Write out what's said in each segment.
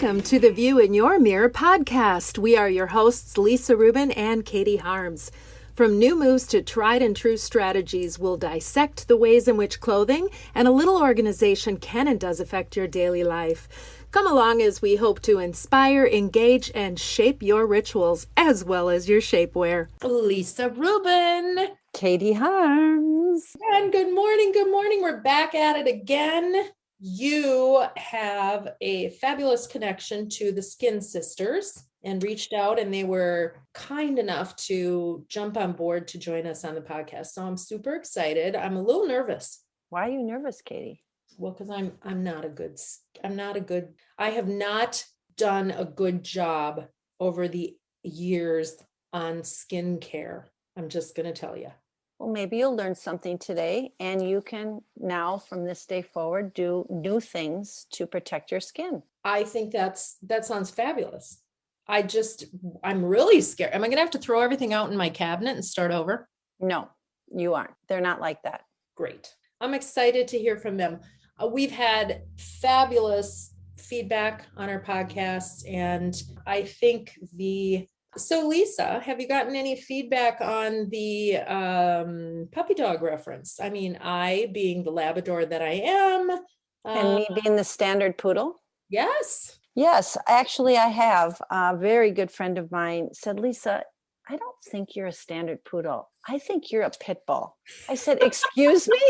Welcome to the View in Your Mirror podcast. We are your hosts, Lisa Rubin and Katie Harms. From new moves to tried and true strategies, we'll dissect the ways in which clothing and a little organization can and does affect your daily life. Come along as we hope to inspire, engage, and shape your rituals as well as your shapewear. Lisa Rubin. Katie Harms. And good morning. Good morning. We're back at it again. You have a fabulous connection to the Skin Sisters and reached out, and they were kind enough to jump on board to join us on the podcast. So I'm super excited. I'm a little nervous. Why are you nervous, Katie? Well, because I have not done a good job over the years on skincare. I'm just going to tell you. Well, maybe you'll learn something today, and you can now, from this day forward, do new things to protect your skin. I think that sounds fabulous. I'm really scared. Am I going to have to throw everything out in my cabinet and start over? No, you aren't. They're not like that. Great. I'm excited to hear from them. We've had fabulous feedback on our podcast, and I think So Lisa, have you gotten any feedback on the puppy dog reference? I mean, I being the Labrador that I am. And me being the standard poodle? Yes. Yes, actually I have. A very good friend of mine said, Lisa, I don't think you're a standard poodle. I think you're a pit bull. I said, excuse me?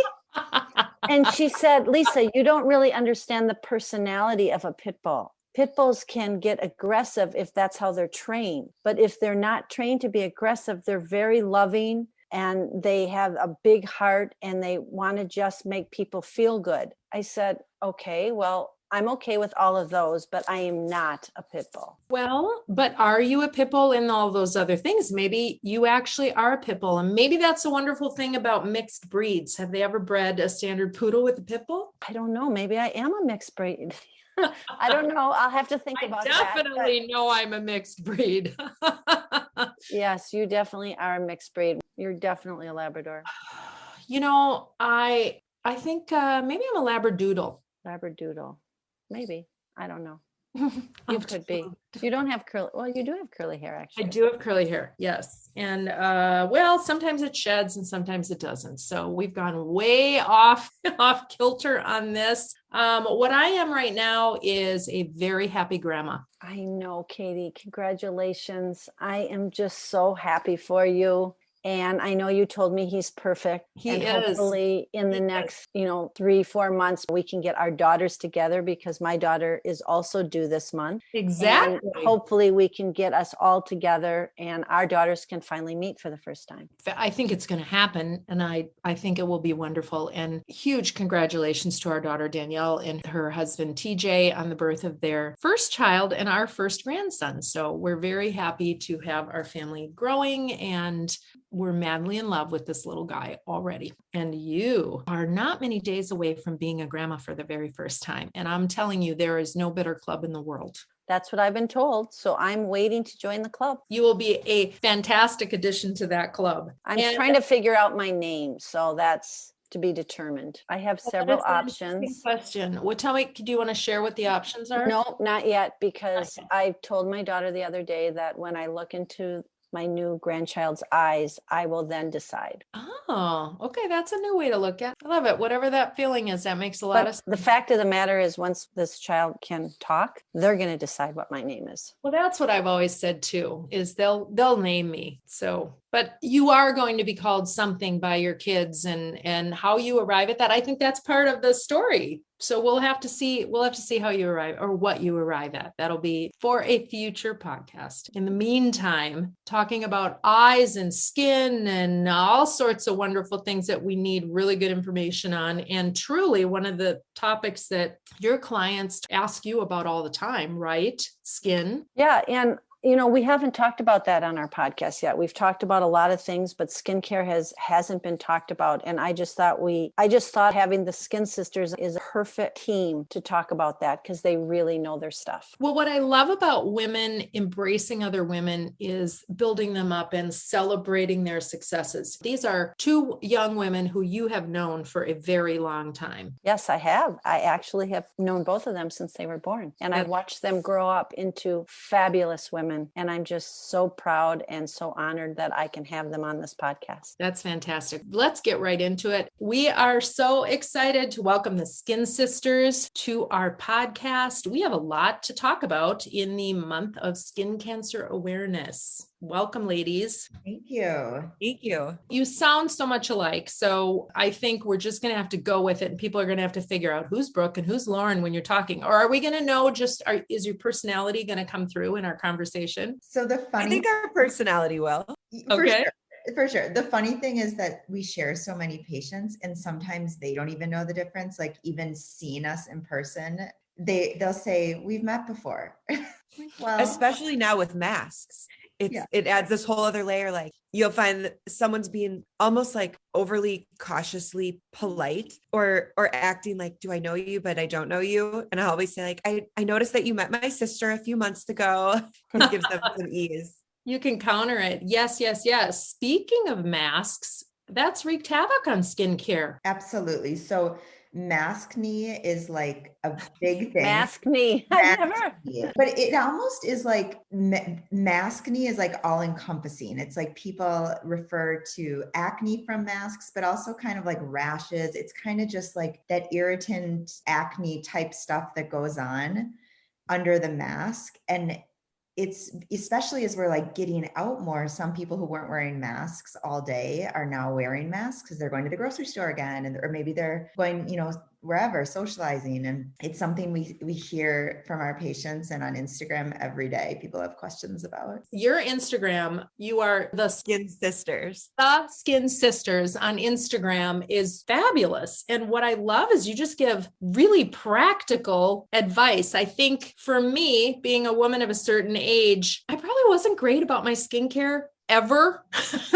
And she said, Lisa, you don't really understand the personality of a pit bull. Pit bulls can get aggressive if that's how they're trained. But if they're not trained to be aggressive, they're very loving and they have a big heart and they want to just make people feel good. I said, okay, well, I'm okay with all of those, but I am not a pit bull. Well, but are you a pit bull in all those other things? Maybe you actually are a pit bull. And maybe that's a wonderful thing about mixed breeds. Have they ever bred a standard poodle with a pit bull? I don't know. Maybe I am a mixed breed. I don't know. I'll have to think about that. I definitely know I'm a mixed breed. Yes, you definitely are a mixed breed. You're definitely a Labrador. You know, I think maybe I'm a Labradoodle. Labradoodle. Maybe. I don't know. You could be. You don't have curly. Well, you do have curly hair, actually. I do have curly hair. Yes. And well, sometimes it sheds and sometimes it doesn't. So we've gone way off kilter on this. What I am right now is a very happy grandma. I know, Katie. Congratulations. I am just so happy for you. And I know you told me he's perfect. He and is. Hopefully in the next, 3-4 months, we can get our daughters together because my daughter is also due this month. Exactly. And hopefully we can get us all together and our daughters can finally meet for the first time. I think it's going to happen. And I think it will be wonderful. And huge congratulations to our daughter, Danielle, and her husband, TJ, on the birth of their first child and our first grandson. So we're very happy to have our family growing, and we're madly in love with this little guy already. And you are not many days away from being a grandma for the very first time. And I'm telling you, there is no better club in the world. That's what I've been told. So I'm waiting to join the club. You will be a fantastic addition to that club. I'm trying to figure out my name. So that's to be determined. I have several options. Question. Well, tell me, do you want to share what the options are? No, not yet, because I told my daughter the other day that when I look into my new grandchild's eyes, I will then decide. Oh, okay. That's a new way to look at it. I love it. Whatever that feeling is, that makes a lot of sense. The fact of the matter is, once this child can talk, they're going to decide what my name is. Well, that's what I've always said too, is they'll name me. So, but you are going to be called something by your kids, and how you arrive at that. I think that's part of the story. So we'll have to see how you arrive, or what you arrive at. That'll be for a future podcast. In the meantime, talking about eyes and skin and all sorts of wonderful things that we need really good information on. And truly one of the topics that your clients ask you about all the time, right? Skin. Yeah. And We haven't talked about that on our podcast yet. We've talked about a lot of things, but skincare hasn't been talked about. And I just thought having the Skin Sisters is a perfect team to talk about that, because they really know their stuff. Well, what I love about women embracing other women is building them up and celebrating their successes. These are two young women who you have known for a very long time. Yes, I have. I actually have known both of them since they were born. And I watched them grow up into fabulous women. And I'm just so proud and so honored that I can have them on this podcast. That's fantastic. Let's get right into it. We are so excited to welcome the Skin Sisters to our podcast. We have a lot to talk about in the month of skin cancer awareness. Welcome, ladies. Thank you. Thank you. You sound so much alike. So I think we're just going to have to go with it. And people are going to have to figure out who's Brooke and who's Lauren when you're talking. Or are we going to know is your personality going to come through in our conversation? So I think our personality will. Okay. For sure. The funny thing is that we share so many patients, and sometimes they don't even know the difference. Like, even seeing us in person, they'll say, we've met before. Well, Especially now with masks. It adds this whole other layer. Like, you'll find that someone's being almost like overly cautiously polite or acting like, do I know you, but I don't know you. And I always say, like, I noticed that you met my sister a few months ago. It gives them some ease. You can counter it. Yes, yes, yes. Speaking of masks, that's wreaked havoc on skincare. absolutely. So maskne is like a big thing. Maskne. Maskne. But it almost is like maskne is like all encompassing. It's like people refer to acne from masks, but also kind of like rashes. It's kind of just like that irritant acne type stuff that goes on under the mask. And it's, especially as we're like getting out more, some people who weren't wearing masks all day are now wearing masks because they're going to the grocery store again, or maybe they're going, wherever, socializing. And it's something we hear from our patients, and on Instagram every day, people have questions about. Your Instagram, you are the Skin Sisters. The Skin Sisters on Instagram is fabulous. And what I love is you just give really practical advice. I think for me, being a woman of a certain age, I probably wasn't great about my skincare ever.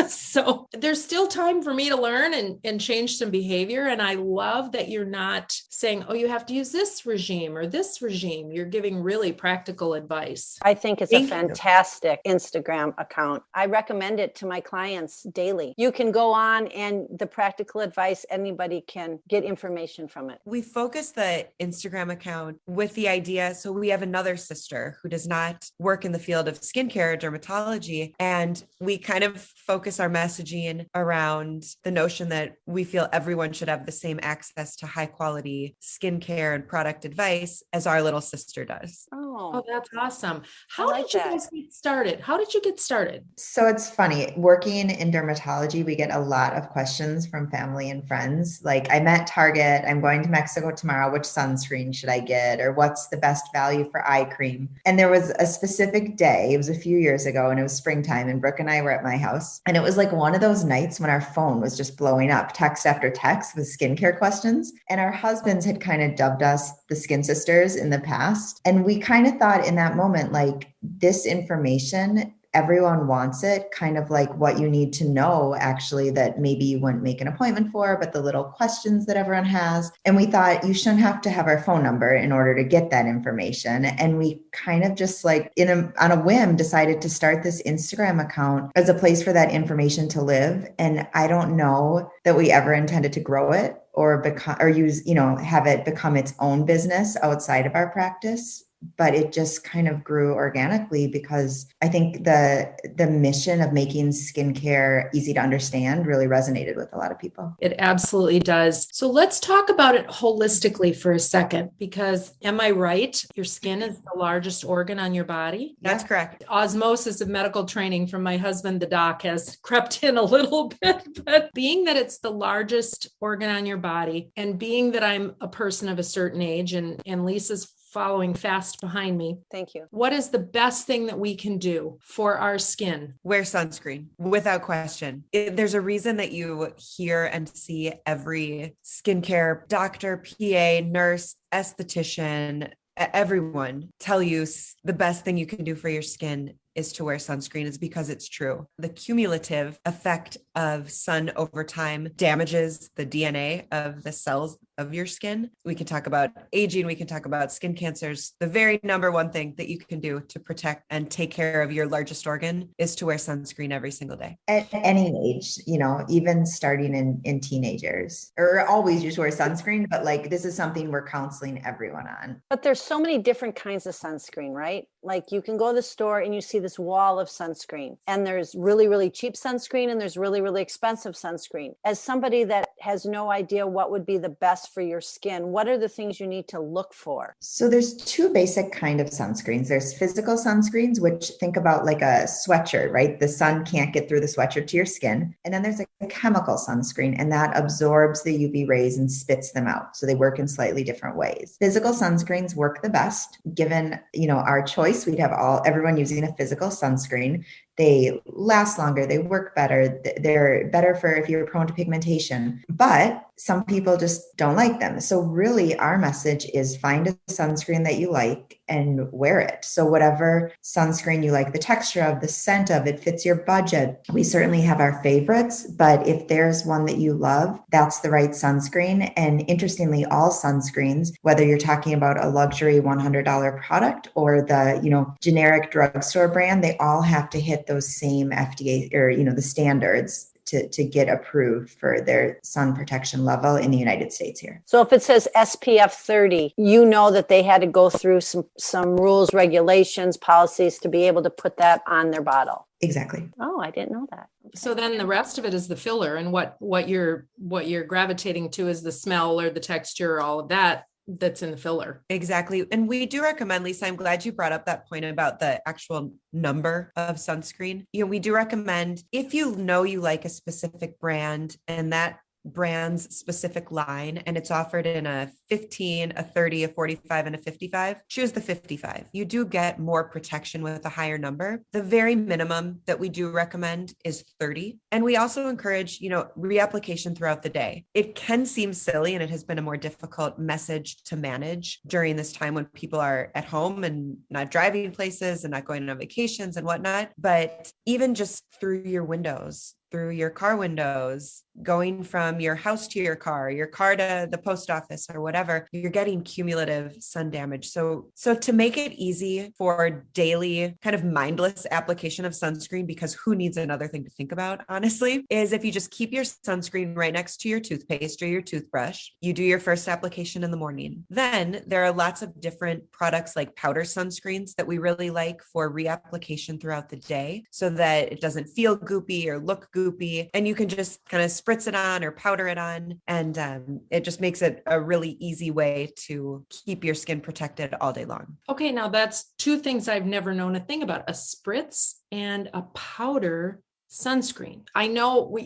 So there's still time for me to learn and change some behavior. And I love that you're not saying, oh, you have to use this regime or this regime. You're giving really practical advice. I think it's a fantastic Instagram account. I recommend it to my clients daily. You can go on, and the practical advice, anybody can get information from it. We focus the Instagram account with the idea. So we have another sister who does not work in the field of skincare or dermatology. And we kind of focus our messaging around the notion that we feel everyone should have the same access to high quality skincare and product advice as our little sister does. Oh, that's awesome. How did you guys get started? How did you get started? So it's funny, working in dermatology, we get a lot of questions from family and friends. Like, I'm at Target, I'm going to Mexico tomorrow. Which sunscreen should I get? Or what's the best value for eye cream? And there was a specific day, it was a few years ago, and it was springtime, and Brooke and I were at my house. And it was like one of those nights when our phone was just blowing up, text after text with skincare questions. And our husbands had kind of dubbed us the Skin Sisters in the past. And we kind of thought in that moment, like, this information, everyone wants it, kind of like what you need to know, actually, that maybe you wouldn't make an appointment for, but the little questions that everyone has. And we thought you shouldn't have to have our phone number in order to get that information. And we kind of just like on a whim decided to start this Instagram account as a place for that information to live. And I don't know that we ever intended to grow it or have it become its own business outside of our practice. But it just kind of grew organically because I think the mission of making skincare easy to understand really resonated with a lot of people. It absolutely does. So let's talk about it holistically for a second, because am I right? Your skin is the largest organ on your body. That's correct. Osmosis of medical training from my husband, the doc, has crept in a little bit, but being that it's the largest organ on your body, and being that I'm a person of a certain age, and Lisa's following fast behind me. Thank you. What is the best thing that we can do for our skin? Wear sunscreen, without question. There's a reason that you hear and see every skincare doctor, PA, nurse, esthetician, everyone tell you the best thing you can do for your skin is to wear sunscreen is because it's true. The cumulative effect of sun over time damages the DNA of the cells of your skin. We can talk about aging. We can talk about skin cancers. The very number one thing that you can do to protect and take care of your largest organ is to wear sunscreen every single day. At any age, even starting in teenagers, or always you should wear sunscreen, but like this is something we're counseling everyone on. But there's so many different kinds of sunscreen, right? Like you can go to the store and you see this wall of sunscreen, and there's really, really cheap sunscreen and there's really, really expensive sunscreen. As somebody that has no idea what would be the best for your skin, what are the things you need to look for? So there's two basic kind of sunscreens. There's physical sunscreens, which think about like a sweatshirt, right? The sun can't get through the sweatshirt to your skin. And then there's a chemical sunscreen, and that absorbs the UV rays and spits them out. So they work in slightly different ways. Physical sunscreens work the best. Given, our choice, we'd have everyone using a physical sunscreen. They last longer, they work better, they're better for if you're prone to pigmentation, but some people just don't like them. So really our message is find a sunscreen that you like and wear it. So whatever sunscreen you like, the texture of, the scent of, it fits your budget. We certainly have our favorites, but if there's one that you love, that's the right sunscreen. And interestingly, all sunscreens, whether you're talking about a luxury $100 product or the, generic drugstore brand, they all have to hit those same FDA or, the standards to get approved for their sun protection level in the United States here. So if it says SPF 30, you know that they had to go through some rules, regulations, policies to be able to put that on their bottle. Exactly. Oh, I didn't know that. Okay. So then the rest of it is the filler, and what you're gravitating to is the smell or the texture or all of that that's in the filler. Exactly. And we do recommend, Lisa, I'm glad you brought up that point about the actual number of sunscreen. We do recommend, if you know you like a specific brand and that brand's specific line and it's offered in a 15, a 30, a 45, and a 55, choose the 55. You do get more protection with a higher number. The very minimum that we do recommend is 30. And we also encourage, reapplication throughout the day. It can seem silly and it has been a more difficult message to manage during this time when people are at home and not driving places and not going on vacations and whatnot. But even just through your windows, through your car windows, going from your house to your car to the post office or whatever, you're getting cumulative sun damage. So to make it easy for daily kind of mindless application of sunscreen, because who needs another thing to think about, honestly, is if you just keep your sunscreen right next to your toothpaste or your toothbrush, you do your first application in the morning. Then there are lots of different products like powder sunscreens that we really like for reapplication throughout the day so that it doesn't feel goopy or look goopy, and you can just kind of spritz it on or powder it on, and it just makes it a really easy way to keep your skin protected all day long. Okay, now that's two things I've never known a thing about: a spritz and a powder sunscreen. I know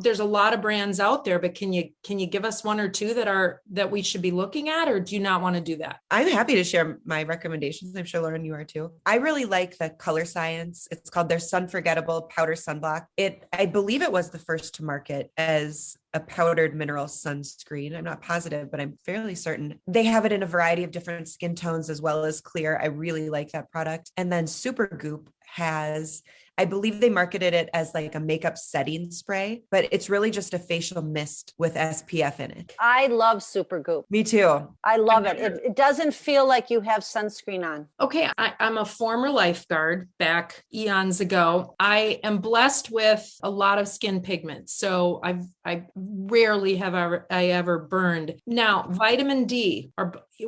there's a lot of brands out there, but can you give us one or two that we should be looking at, or do you not want to do that? I'm happy to share my recommendations. I'm sure, Lauren, you are too. I really like the Color Science. It's called their Sunforgettable Powder Sunblock. I believe it was the first to market as a powdered mineral sunscreen. I'm not positive, but I'm fairly certain. They have it in a variety of different skin tones as well as clear. I really like that product. And then Supergoop has, I believe they marketed it as like a makeup setting spray, but it's really just a facial mist with SPF in it. I love Supergoop. Me too. I love it. It doesn't feel like you have sunscreen on. Okay, I'm a former lifeguard back eons ago. I am blessed with a lot of skin pigment, so I rarely have I ever burned. Now, vitamin D,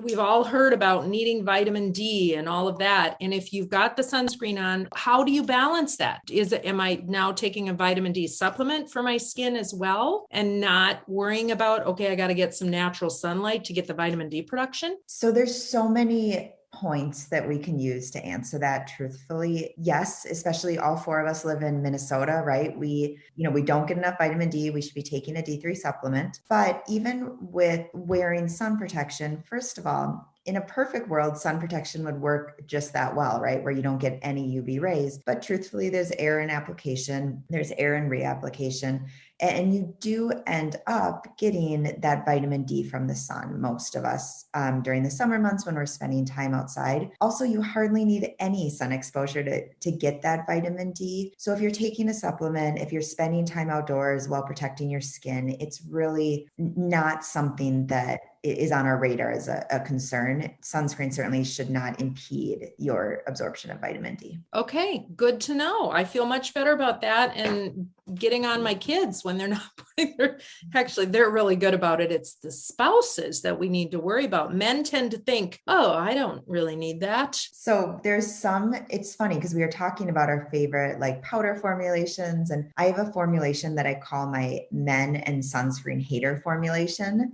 we've all heard about needing vitamin D and all of that. And if you've got the sunscreen on, how do you balance that? Am I now taking a vitamin D supplement for my skin as well and not worrying about, okay, I got to get some natural sunlight to get the vitamin D production? So there's so many points that we can use to answer that truthfully. Yes, especially all four of us live in Minnesota, right? We don't get enough vitamin D. We should be taking a D3 supplement. But even with wearing sun protection, first of all, in a perfect world, sun protection would work just that well, right? Where you don't get any UV rays. But truthfully, there's air in application, there's air in reapplication. And you do end up getting that vitamin D from the sun, most of us, during the summer months when we're spending time outside. Also, you hardly need any sun exposure to get that vitamin D. So if you're taking a supplement, if you're spending time outdoors while protecting your skin, it's really not something that is on our radar as a concern. Sunscreen certainly should not impede your absorption of vitamin D. Okay, good to know. I feel much better about that, and getting on my kids when they're not putting actually, they're really good about it. It's the spouses that we need to worry about. Men tend to think, oh, I don't really need that. So it's funny because we were talking about our favorite like powder formulations, and I have a formulation that I call my men and sunscreen hater formulation.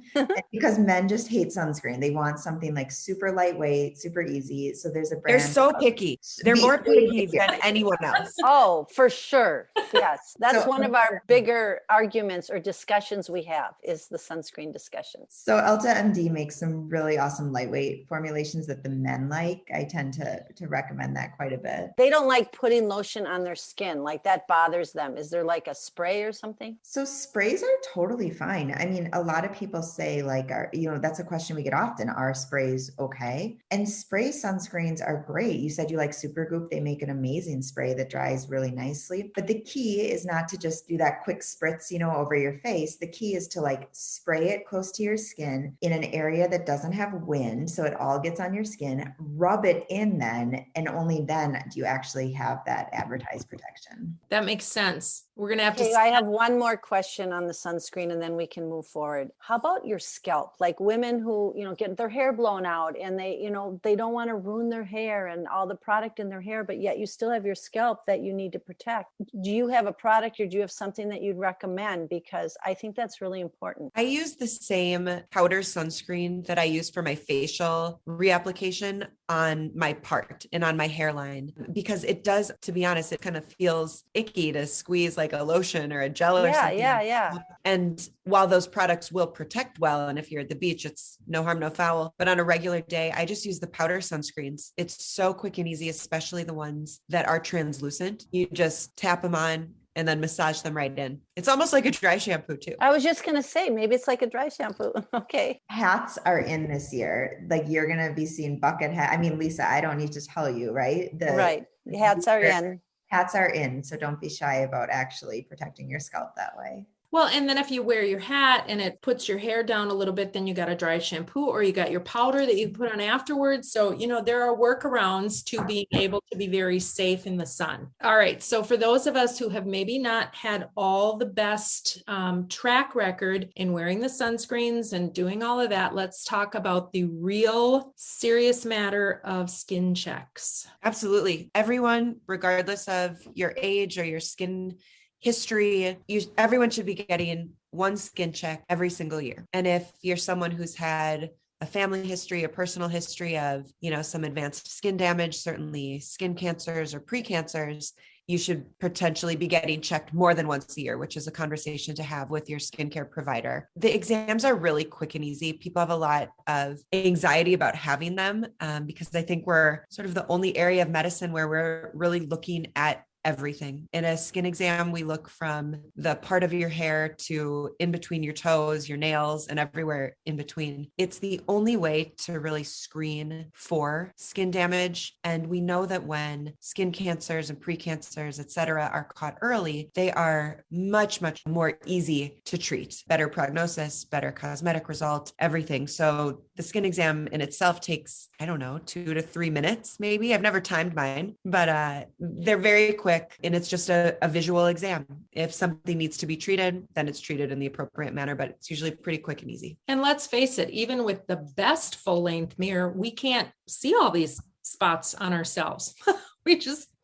Because men just hate sunscreen. They want something like super lightweight, super easy. So there's a brand. They're so picky. They're more picky than anyone else. Oh, for sure. Yes. That's one of our bigger arguments or discussions we have is the sunscreen discussion. So Elta MD makes some really awesome lightweight formulations that the men like. I tend to recommend that quite a bit. They don't like putting lotion on their skin. Like that bothers them. Is there like a spray or something? So sprays are totally fine. I mean, a lot of people say like, that's a question we get often. Are sprays okay? And spray sunscreens are great. You said you like Supergoop. They make an amazing spray that dries really nicely. But the key is not to just do that quick spritz, over your face. The key is to like spray it close to your skin in an area that doesn't have wind. So it all gets on your skin, rub it in then, and only then do you actually have that advertised protection. That makes sense. We're going to have Okay, to. I have one more question on the sunscreen and then we can move forward. How about your scalp? Like women who, get their hair blown out and they don't want to ruin their hair and all the product in their hair, but yet you still have your scalp that you need to protect. Do you have a product or do you have something that you'd recommend? Because I think that's really important. I use the same powder sunscreen that I use for my facial reapplication on my part and on my hairline, because it does, to be honest, it kind of feels icky to squeeze like a lotion or a gel or something. Yeah. And while those products will protect well, and if you're at the beach, it's no harm, no foul. But on a regular day, I just use the powder sunscreens. It's so quick and easy, especially the ones that are translucent. You just tap them on and then massage them right in. It's almost like a dry shampoo too. I was just going to say, maybe it's like a dry shampoo. Okay. Hats are in this year. Like you're going to be seeing bucket hat. I mean, Lisa, I don't need to tell you, right? Right. The hats are in. Hats are in. So don't be shy about actually protecting your scalp that way. Well, and then if you wear your hat and it puts your hair down a little bit, then you got a dry shampoo or you got your powder that you put on afterwards. So, there are workarounds to being able to be very safe in the sun. All right. So for those of us who have maybe not had all the best track record in wearing the sunscreens and doing all of that, let's talk about the real serious matter of skin checks. Absolutely. Everyone, regardless of your age or your skin history, everyone should be getting one skin check every single year. And if you're someone who's had a family history, a personal history of, some advanced skin damage, certainly skin cancers or precancers, you should potentially be getting checked more than once a year, which is a conversation to have with your skincare provider. The exams are really quick and easy. People have a lot of anxiety about having them because I think we're sort of the only area of medicine where we're really looking at everything. In a skin exam, we look from the part of your hair to in between your toes, your nails, and everywhere in between. It's the only way to really screen for skin damage. And we know that when skin cancers and precancers, et cetera, are caught early, they are much, much more easy to treat. Better prognosis, better cosmetic result, everything. So the skin exam in itself takes, 2 to 3 minutes, maybe. I've never timed mine, but they're very quick. And it's just a visual exam. If something needs to be treated, then it's treated in the appropriate manner, but it's usually pretty quick and easy. And let's face it, even with the best full length mirror, we can't see all these spots on ourselves.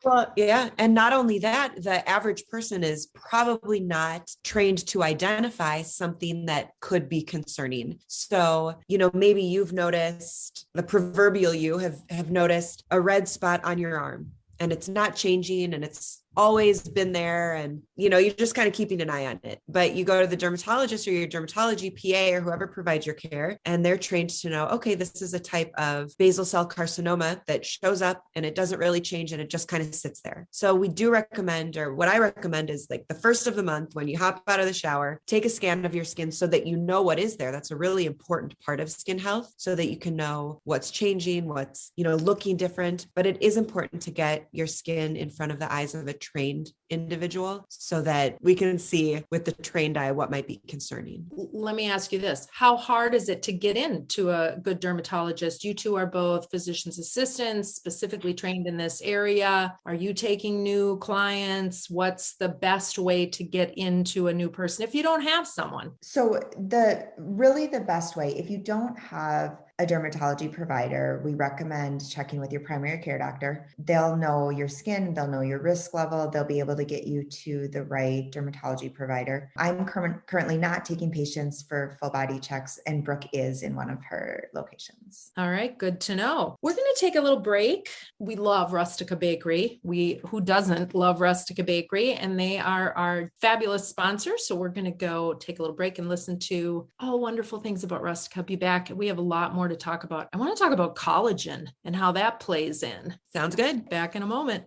Well, yeah. And not only that, the average person is probably not trained to identify something that could be concerning. So, maybe you've noticed, the proverbial you have noticed a red spot on your arm. And it's not changing and it's always been there. And, you're just kind of keeping an eye on it. But you go to the dermatologist or your dermatology PA or whoever provides your care, and they're trained to know, okay, this is a type of basal cell carcinoma that shows up and it doesn't really change and it just kind of sits there. So we do recommend, or what I recommend is like the first of the month, when you hop out of the shower, take a scan of your skin so that you know what is there. That's a really important part of skin health, so that you can know what's changing, what's, looking different. But it is important to get your skin in front of the eyes of a trained individual so that we can see with the trained eye what might be concerning. Let me ask you this. How hard is it to get into a good dermatologist? You two are both physician's assistants, specifically trained in this area. Are you taking new clients? What's the best way to get into a new person if you don't have someone? So the best way, if you don't have a dermatology provider, we recommend checking with your primary care doctor. They'll know your skin, they'll know your risk level, they'll be able to get you to the right dermatology provider. I'm currently not taking patients for full body checks, and Brooke is in one of her locations. All right, good to know. We're going to take a little break. We love Rustica Bakery. Who doesn't love Rustica Bakery? And they are our fabulous sponsor. So we're going to go take a little break and listen to all wonderful things about Rustica. Be back. We have a lot more to talk about. I want to talk about collagen and how that plays in. Sounds good. Back in a moment.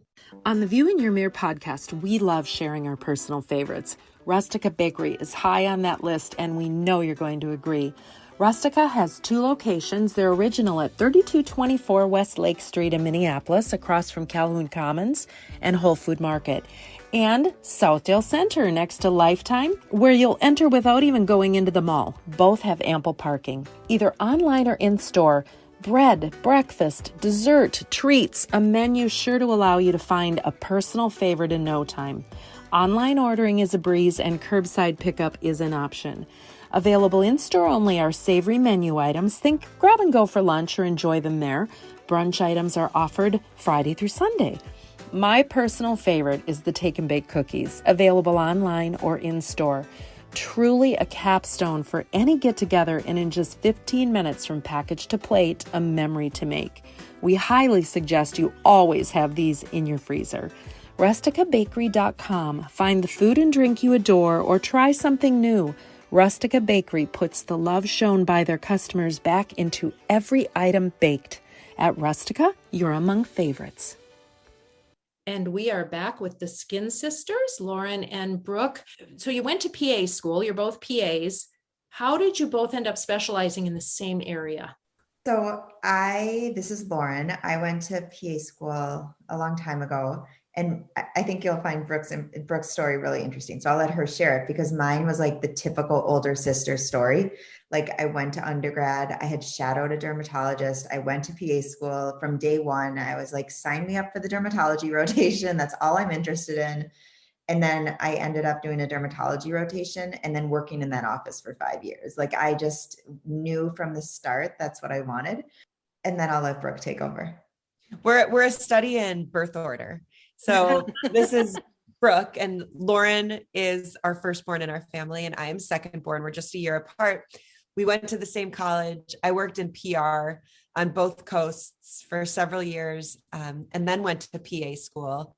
On the View in Your Mirror podcast, we love sharing our personal favorites. Rustica Bakery is high on that list, and we know you're going to agree. Rustica has 2 locations. They're original at 3224 West Lake Street in Minneapolis, across from Calhoun Commons and Whole Food Market, and Southdale Center next to Lifetime, where you'll enter without even going into the mall. Both have ample parking, either online or in-store. Bread, breakfast, dessert, treats, a menu sure to allow you to find a personal favorite in no time. Online ordering is a breeze, and curbside pickup is an option. Available in-store only are savory menu items. Think grab and go for lunch or enjoy them there. Brunch items are offered Friday through Sunday. My personal favorite is the Take and Bake cookies, available online or in-store. Truly a capstone for any get-together, and in just 15 minutes from package to plate, a memory to make. We highly suggest you always have these in your freezer. RusticaBakery.com. Find the food and drink you adore, or try something new. Rustica Bakery puts the love shown by their customers back into every item baked. At Rustica, you're among favorites. And we are back with the Skin Sisters, Lauren and Brooke. So you went to PA school. You're both PAs. How did you both end up specializing in the same area? So this is Lauren. I went to PA school a long time ago, and I think you'll find Brooke's story really interesting. So I'll let her share it, because mine was like the typical older sister story. Like, I went to undergrad, I had shadowed a dermatologist. I went to PA school from day one. I was like, sign me up for the dermatology rotation. That's all I'm interested in. And then I ended up doing a dermatology rotation and then working in that office for 5 years. Like, I just knew from the start, that's what I wanted. And then I'll let Brooke take over. We're a study in birth order. So this is Brooke, and Lauren is our firstborn in our family, and I am secondborn. We're just a year apart. We went to the same college. I worked in PR on both coasts for several years, and then went to PA school,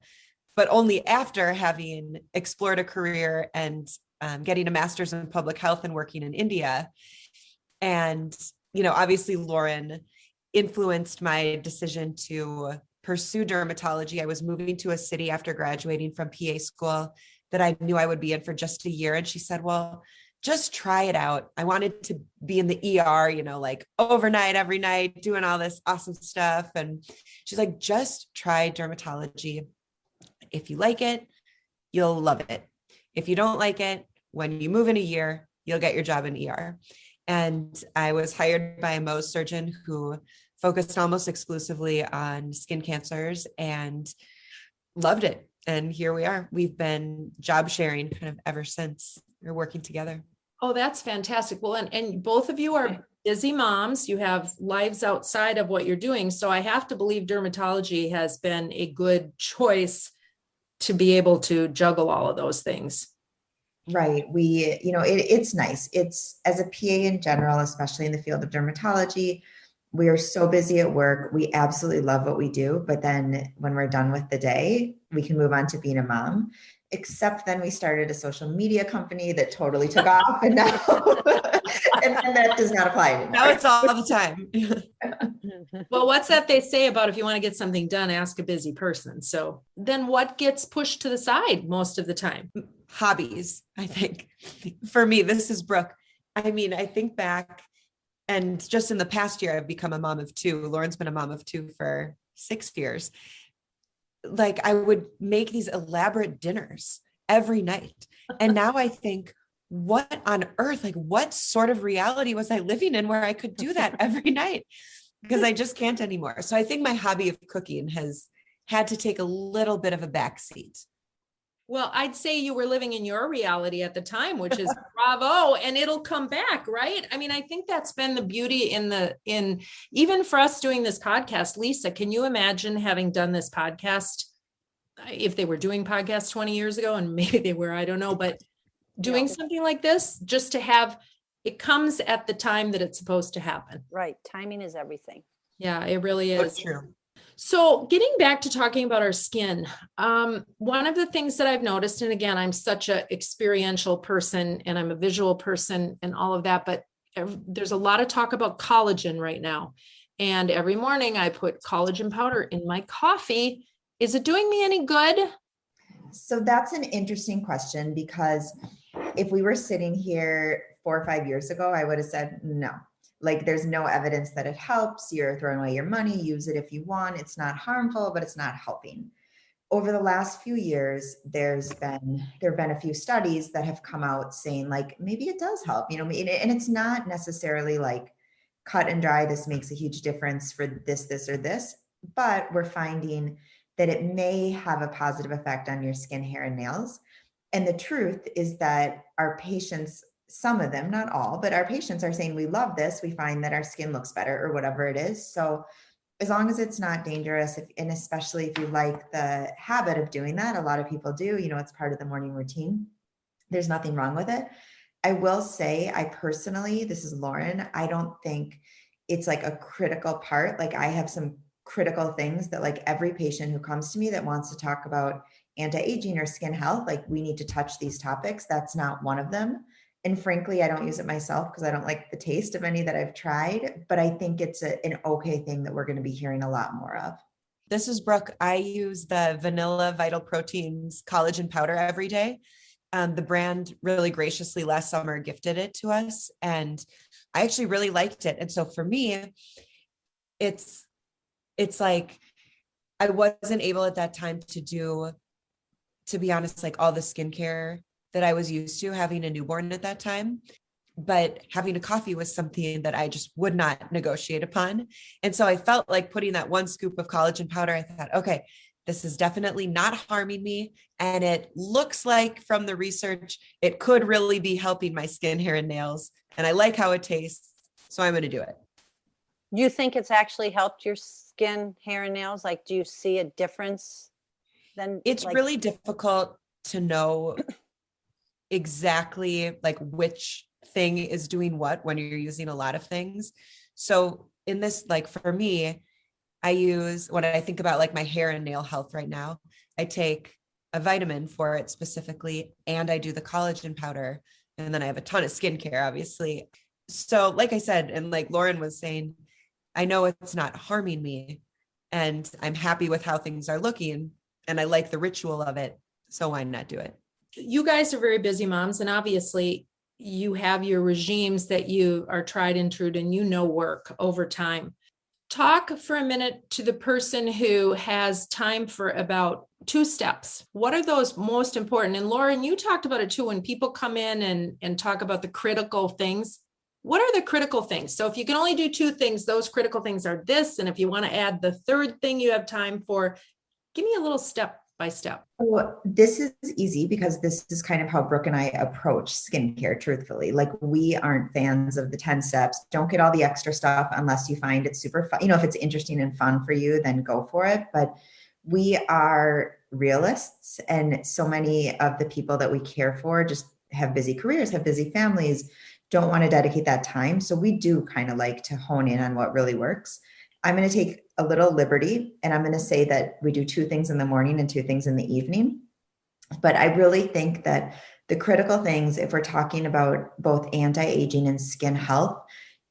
but only after having explored a career and getting a master's in public health and working in India. And, obviously Lauren influenced my decision to pursue dermatology. I was moving to a city after graduating from PA school that I knew I would be in for just a year. And she said, well, just try it out. I wanted to be in the ER, like overnight, every night, doing all this awesome stuff. And she's like, just try dermatology. If you like it, you'll love it. If you don't like it, when you move in a year, you'll get your job in ER. And I was hired by a Mohs surgeon who focused almost exclusively on skin cancers, and loved it. And here we are. We've been job sharing kind of ever since. We're working together. Oh, that's fantastic. Well, and both of you are busy moms. You have lives outside of what you're doing. So I have to believe dermatology has been a good choice to be able to juggle all of those things. Right. It's nice. It's, as a PA in general, especially in the field of dermatology, we are so busy at work. We absolutely love what we do. But then when we're done with the day, we can move on to being a mom. Except then we started a social media company that totally took off. And now, and then that does not apply anymore. Now it's all the time. Well, what's that they say about if you want to get something done, ask a busy person. So then what gets pushed to the side most of the time? Hobbies, I think. For me, this is Brooke. I mean, I think back, and just in the past year, I've become a mom of two. Lauren's been a mom of two for 6 years. Like, I would make these elaborate dinners every night. And now I think, what on earth, like what sort of reality was I living in where I could do that every night? Because I just can't anymore. So I think my hobby of cooking has had to take a little bit of a backseat. Well, I'd say you were living in your reality at the time, which is bravo, and it'll come back, right? I mean, I think that's been the beauty in even for us doing this podcast. Lisa, can you imagine having done this podcast if they were doing podcasts 20 years ago, and maybe they were, I don't know, but doing something like this, just to have, it comes at the time that it's supposed to happen. Right. Timing is everything. Yeah, it really is. That's true. So getting back to talking about our skin, one of the things that I've noticed, and again, I'm such an experiential person and I'm a visual person and all of that, but there's a lot of talk about collagen right now. And every morning I put collagen powder in my coffee. Is it doing me any good? So that's an interesting question, because if we were sitting here 4 or 5 years ago, I would have said no. Like, there's no evidence that it helps. You're throwing away your money. Use it if you want. It's not harmful, but it's not helping. Over the last few years, there have been a few studies that have come out saying, like, maybe it does help, and it's not necessarily like cut and dry. This makes a huge difference for this, or this, but we're finding that it may have a positive effect on your skin, hair, and nails. And the truth is that our patients, some of them, not all, but our patients are saying, we love this. We find that our skin looks better, or whatever it is. So as long as it's not dangerous, and especially if you like the habit of doing that, a lot of people do, it's part of the morning routine. There's nothing wrong with it. I will say, I personally, this is Lauren, I don't think it's like a critical part. Like, I have some critical things that, like, every patient who comes to me that wants to talk about anti-aging or skin health, like, we need to touch these topics. That's not one of them. And frankly, I don't use it myself because I don't like the taste of any that I've tried, but I think it's an okay thing that we're going to be hearing a lot more of. This is Brooke. I use the Vanilla Vital Proteins collagen powder every day. The brand really graciously last summer gifted it to us, and I actually really liked it. And so for me, it's like, I wasn't able at that time to do, to be honest, like all the skincare that I was used to, having a newborn at that time. But having a coffee was something that I just would not negotiate upon. And so I felt like putting that 1 scoop of collagen powder, I thought, okay, this is definitely not harming me. And it looks like, from the research, it could really be helping my skin, hair, and nails. And I like how it tastes. So I'm going to do it. You think it's actually helped your skin, hair, and nails? Like, do you see a difference? Then it's really difficult to know exactly like which thing is doing what when you're using a lot of things. So in this, like for me, I use, when I think about like my hair and nail health right now, I take a vitamin for it specifically, and I do the collagen powder. And then I have a ton of skincare, obviously. So like I said, and like Lauren was saying, I know it's not harming me, and I'm happy with how things are looking, and I like the ritual of it. So why not do it? You guys are very busy moms, and obviously you have your regimes that you are tried and true and work over time. Talk for a minute to the person who has time for about 2 steps. What are those most important? And Lauren, you talked about it too, when people come in and talk about the critical things. What are the critical things? So if you can only do 2 things, those critical things are this. And if you want to add the 3rd thing you have time for, give me a little step by step. So this is easy, because this is kind of how Brooke and I approach skincare, truthfully. Like, we aren't fans of the 10 steps. Don't get all the extra stuff unless you find it super fun. If it's interesting and fun for you, then go for it. But we are realists, and so many of the people that we care for just have busy careers, have busy families, don't want to dedicate that time. So we do kind of like to hone in on what really works. I'm going to take a little liberty and I'm going to say that we do 2 things in the morning and 2 things in the evening. But I really think that the critical things, if we're talking about both anti-aging and skin health,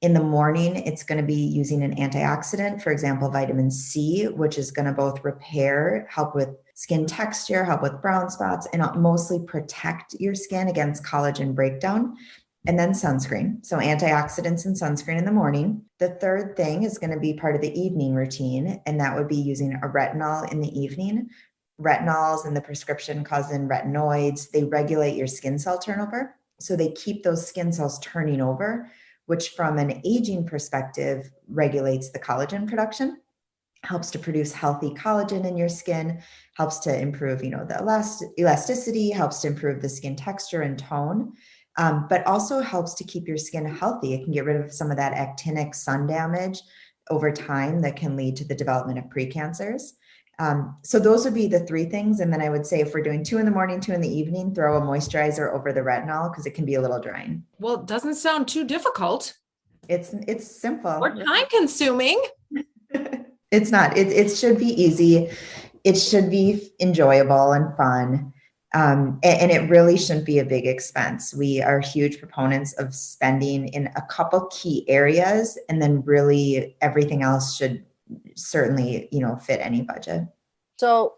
in the morning, it's going to be using an antioxidant, for example, vitamin C, which is going to both repair, help with skin texture, help with brown spots, and mostly protect your skin against collagen breakdown. And then sunscreen. So antioxidants and sunscreen in the morning. The third thing is going to be part of the evening routine, and that would be using a retinol in the evening. Retinols in the prescription causing retinoids, they regulate your skin cell turnover. So they keep those skin cells turning over, which from an aging perspective regulates the collagen production, helps to produce healthy collagen in your skin, helps to improve, the elasticity, helps to improve the skin texture and tone, but also helps to keep your skin healthy. It can get rid of some of that actinic sun damage over time that can lead to the development of precancers. So those would be the 3 things. And then I would say if we're doing 2 in the morning, 2 in the evening, throw a moisturizer over the retinol because it can be a little drying. Well, it doesn't sound too difficult. It's simple. Or time consuming. It's not. It should be easy. It should be enjoyable and fun. And it really shouldn't be a big expense. We are huge proponents of spending in a couple key areas, and then really everything else should certainly, fit any budget. So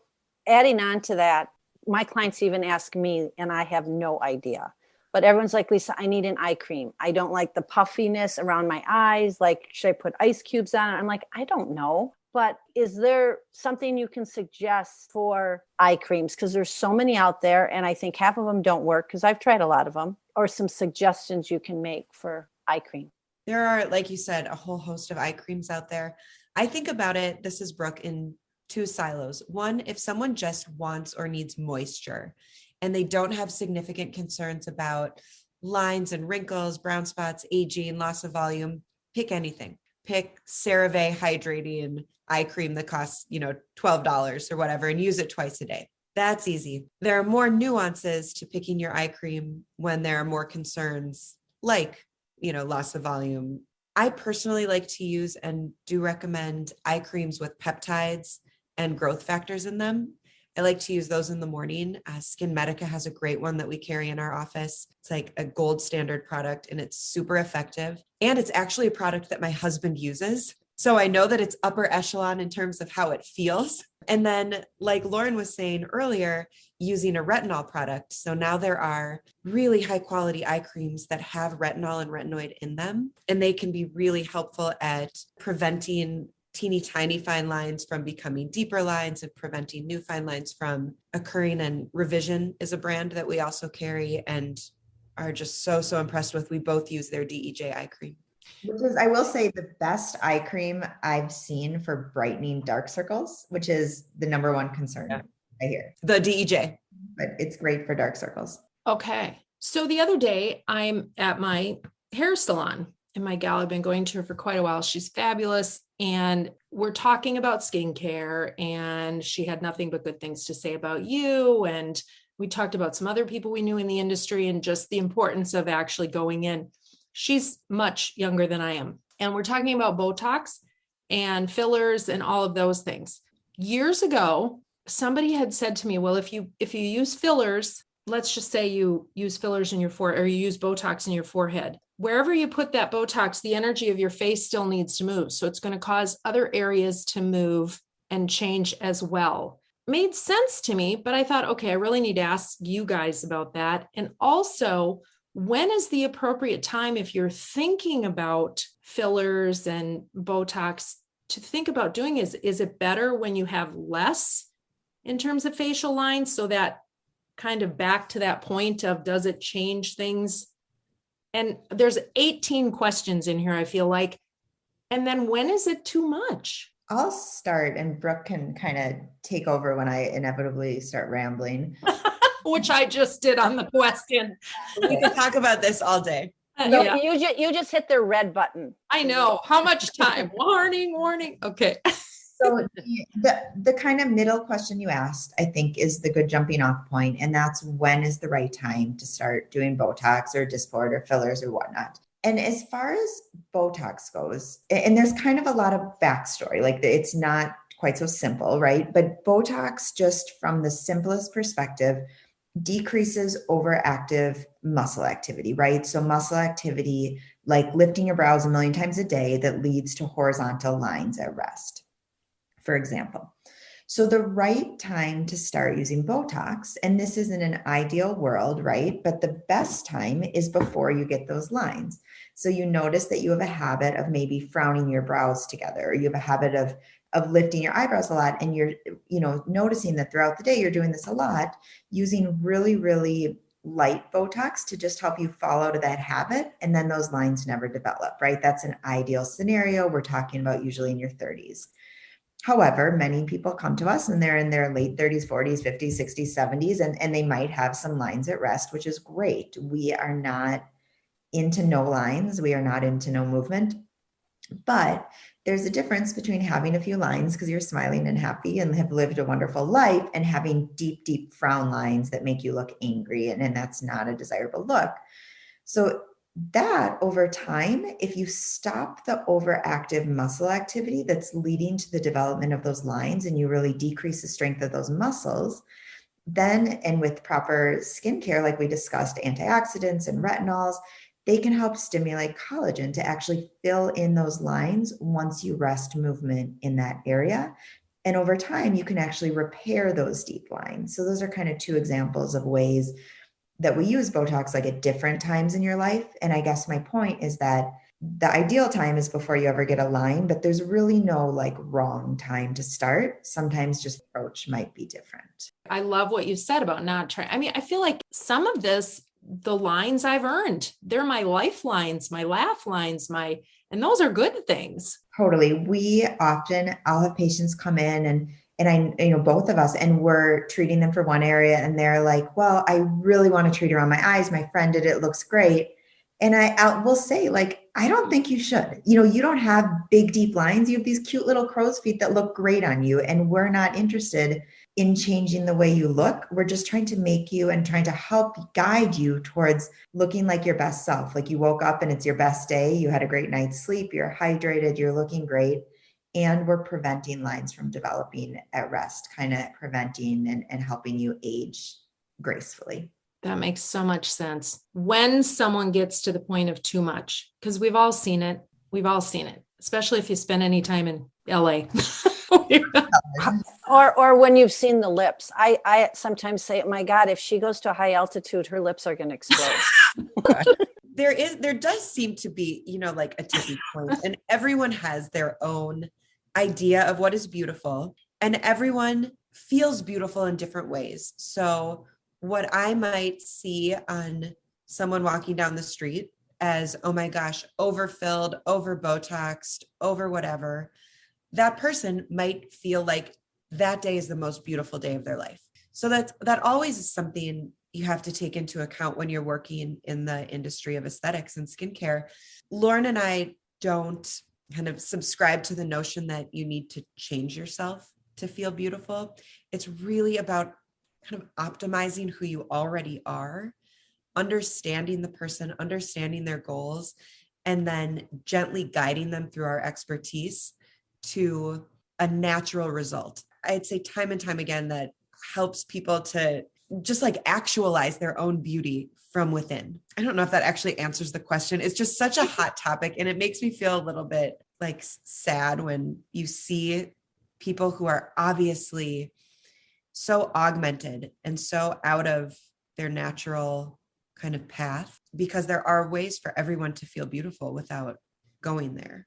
adding on to that, my clients even ask me, and I have no idea, but everyone's like, Lisa, I need an eye cream. I don't like the puffiness around my eyes. Like, should I put ice cubes on it? I'm like, I don't know. But is there something you can suggest for eye creams? Because there's so many out there, and I think half of them don't work because I've tried a lot of them. Or some suggestions you can make for eye cream? There are, like you said, a whole host of eye creams out there. I think about it, this is Brooke, in 2 silos. One, if someone just wants or needs moisture and they don't have significant concerns about lines and wrinkles, brown spots, aging, loss of volume, pick anything. Pick CeraVe hydrating eye cream that costs, $12 or whatever, and use it twice a day. That's easy. There are more nuances to picking your eye cream when there are more concerns like, loss of volume. I personally like to use and do recommend eye creams with peptides and growth factors in them. I like to use those in the morning. Skin Medica has a great one that we carry in our office. It's like a gold standard product and it's super effective. And it's actually a product that my husband uses. So I know that it's upper echelon in terms of how it feels. And then, like Lauren was saying earlier, using a retinol product. So now there are really high quality eye creams that have retinol and retinoid in them. And they can be really helpful at preventing teeny tiny fine lines from becoming deeper lines and preventing new fine lines from occurring. And Revision is a brand that we also carry and are just so impressed with. We both use their DEJ eye cream. Which is, I will say, the best eye cream I've seen for brightening dark circles, which is the number one concern I hear. The DEJ. But it's great for dark circles. Okay. So the other day I'm at my hair salon and my gal, I've been going to her for quite a while. She's fabulous. And we're talking about skincare and she had nothing but good things to say about you. And we talked about some other people we knew in the industry and just the importance of actually going in. She's much younger than I am. And we're talking about Botox and fillers and all of those things. Years ago, somebody had said to me, well, if you use fillers, let's just say you use fillers in your forehead or you use Botox in your forehead, wherever you put that Botox, the energy of your face still needs to move. So it's going to cause other areas to move and change as well. Made sense to me, but I thought, okay, I really need to ask you guys about that. And also, when is the appropriate time if you're thinking about fillers and Botox to think about doing is it better when you have less in terms of facial lines? So that kind of back to that point of, does it change things? And there's 18 questions in here, I feel like. And then when is it too much? I'll start and Brooke can kind of take over when I inevitably start rambling. Which I just did on the question. We can talk about this all day. No, you just hit the red button. I know. How much time? Warning. Okay. So the kind of middle question you asked, I think, is the good jumping off point. And that's, when is the right time to start doing Botox or Dysport or fillers or whatnot? And as far as Botox goes, and there's kind of a lot of backstory, like it's not quite so simple, right? But Botox, just from the simplest perspective, decreases overactive muscle activity, right? So muscle activity, like lifting your brows a million times a day, that leads to horizontal lines at rest, for example. So the right time to start using Botox, and this isn't an ideal world, right? But the best time is before you get those lines. So you notice that you have a habit of maybe frowning your brows together, or you have a habit of lifting your eyebrows a lot, and you're, noticing that throughout the day you're doing this a lot, using really, really light Botox to just help you fall out of that habit. And then those lines never develop, right? That's an ideal scenario. We're talking about usually in your 30s. However, many people come to us and they're in their late 30s, 40s, 50s, 60s, 70s, and they might have some lines at rest, which is great. We are not into no lines. We are not into no movement. But there's a difference between having a few lines because you're smiling and happy and have lived a wonderful life, and having deep, deep frown lines that make you look angry. And that's not a desirable look. So that over time, if you stop the overactive muscle activity that's leading to the development of those lines, and you really decrease the strength of those muscles, then, and with proper skincare, like we discussed, antioxidants and retinols, they can help stimulate collagen to actually fill in those lines once you rest movement in that area. And over time, you can actually repair those deep lines. So those are kind of two examples of ways that we use Botox, like at different times in your life. And I guess my point is that the ideal time is before you ever get a line, but there's really no like wrong time to start. Sometimes just approach might be different. I love what you said about not trying. I mean, I feel like some of this, the lines I've earned, they're my lifelines, my laugh lines, and those are good things. Totally. I'll have patients come in and I, both of us, and we're treating them for one area and they're like, well, I really want to treat around my eyes. My friend did it, looks great. And I will say, like, I don't think you should. You don't have big, deep lines. You have these cute little crow's feet that look great on you. And we're not interested in changing the way you look. We're just trying to make you and trying to help guide you towards looking like your best self. Like you woke up and it's your best day. You had a great night's sleep. You're hydrated. You're looking great. And we're preventing lines from developing at rest, kind of preventing and helping you age gracefully. That makes so much sense. When someone gets to the point of too much, because we've all seen it, especially if you spend any time in LA. Or when you've seen the lips. I sometimes say, my God, if she goes to a high altitude, her lips are going to explode. There does seem to be, like a tipping point, and everyone has their own idea of what is beautiful, and everyone feels beautiful in different ways. So what I might see on someone walking down the street as, oh my gosh, overfilled, over Botoxed, over whatever, that person might feel like that day is the most beautiful day of their life. So that always is something you have to take into account when you're working in the industry of aesthetics and skincare. Lauren and I don't kind of subscribe to the notion that you need to change yourself to feel beautiful. It's really about kind of optimizing who you already are, understanding the person, understanding their goals, and then gently guiding them through our expertise to a natural result. I'd say time and time again that helps people to just like actualize their own beauty from within. I don't know if that actually answers the question. It's just such a hot topic, and it makes me feel a little bit like sad when you see people who are obviously so augmented and so out of their natural kind of path, because there are ways for everyone to feel beautiful without going there.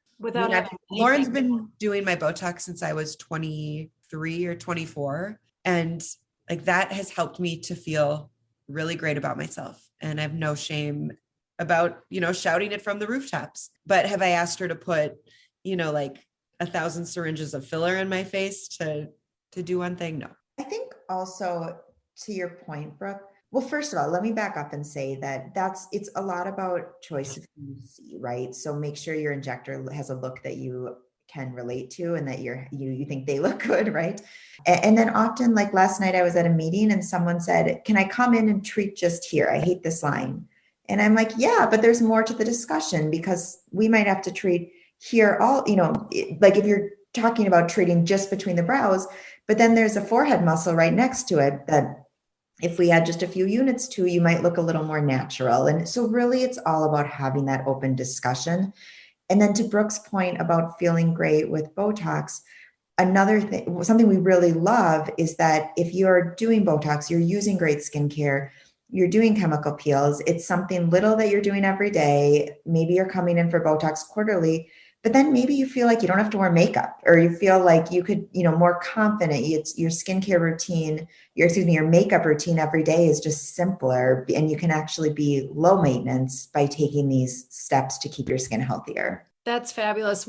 Lauren's been doing my Botox since I was 23 or 24. And like that has helped me to feel really great about myself. And I have no shame about, shouting it from the rooftops. But have I asked her to put, like 1,000 syringes of filler in my face to do one thing? No. I think also to your point, Brooke, well, first of all, let me back up and say that it's a lot about choice of who you see, right? So make sure your injector has a look that you can relate to and that you think they look good, right? And then often, like last night I was at a meeting and someone said, can I come in and treat just here? I hate this line. And I'm like, yeah, but there's more to the discussion because we might have to treat here all, like if you're talking about treating just between the brows, but then there's a forehead muscle right next to it that if we add just a few units to, you might look a little more natural. And so really it's all about having that open discussion. And then to Brooke's point about feeling great with Botox, another thing, something we really love is that if you're doing Botox, you're using great skincare, you're doing chemical peels, it's something little that you're doing every day. Maybe you're coming in for Botox quarterly, but then maybe you feel like you don't have to wear makeup, or you feel like you could, more confident. It's your skincare routine, your makeup routine every day is just simpler, and you can actually be low maintenance by taking these steps to keep your skin healthier. That's fabulous.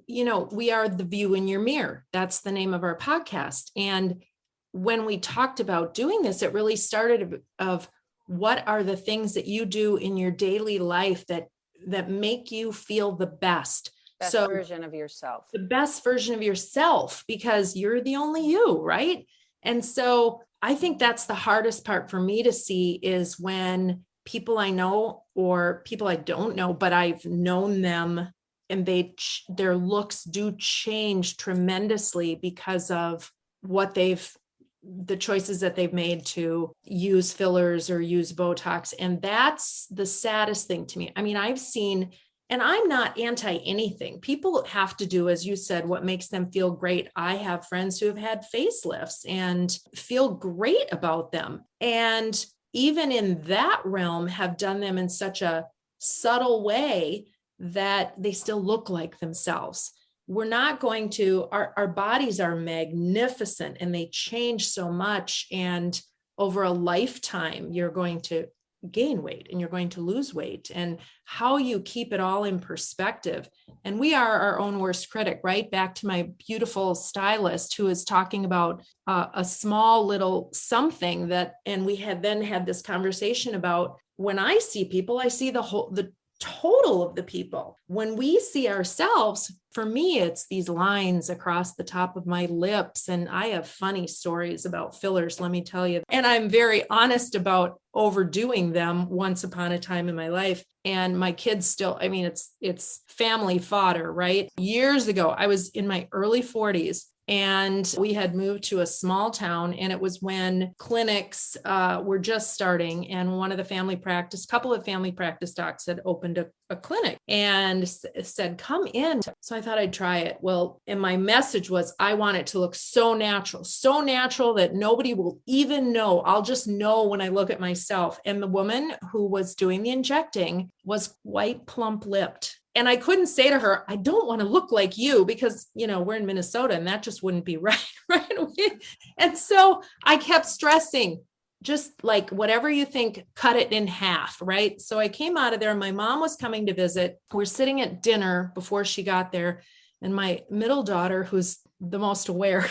We are the view in your mirror. That's the name of our podcast. And when we talked about doing this, it really started of what are the things that you do in your daily life that make you feel the best. Version of yourself. The best version of yourself, because you're the only you, right? And so I think that's the hardest part for me to see is when people I know or people I don't know, but I've known them and their looks do change tremendously because of the choices that they've made to use fillers or use Botox. And that's the saddest thing to me. I mean, I've seen, and I'm not anti anything. People have to do, as you said, what makes them feel great. I have friends who have had facelifts and feel great about them. And even in that realm have done them in such a subtle way that they still look like themselves. We're not going to, our bodies are magnificent and they change so much. And over a lifetime, you're going to gain weight and you're going to lose weight, and how you keep it all in perspective. And we are our own worst critic, right? Back to my beautiful stylist who is talking about a small little something and we had then had this conversation about when I see people, I see the total of the people. When we see ourselves, for me, it's these lines across the top of my lips. And I have funny stories about fillers, let me tell you. And I'm very honest about overdoing them once upon a time in my life. And my kids still, I mean, it's family fodder, right? Years ago, I was in my early 40s. And we had moved to a small town, and it was when clinics were just starting. And couple of family practice docs had opened a clinic and said, come in. So I thought I'd try it. Well, and my message was, I want it to look so natural that nobody will even know. I'll just know when I look at myself. And the woman who was doing the injecting was white, plump lipped. And I couldn't say to her, I don't want to look like you because, we're in Minnesota and that just wouldn't be right. Right. And so I kept stressing, just like whatever you think, cut it in half. Right. So I came out of there. My mom was coming to visit. We're sitting at dinner before she got there. And my middle daughter, who's the most aware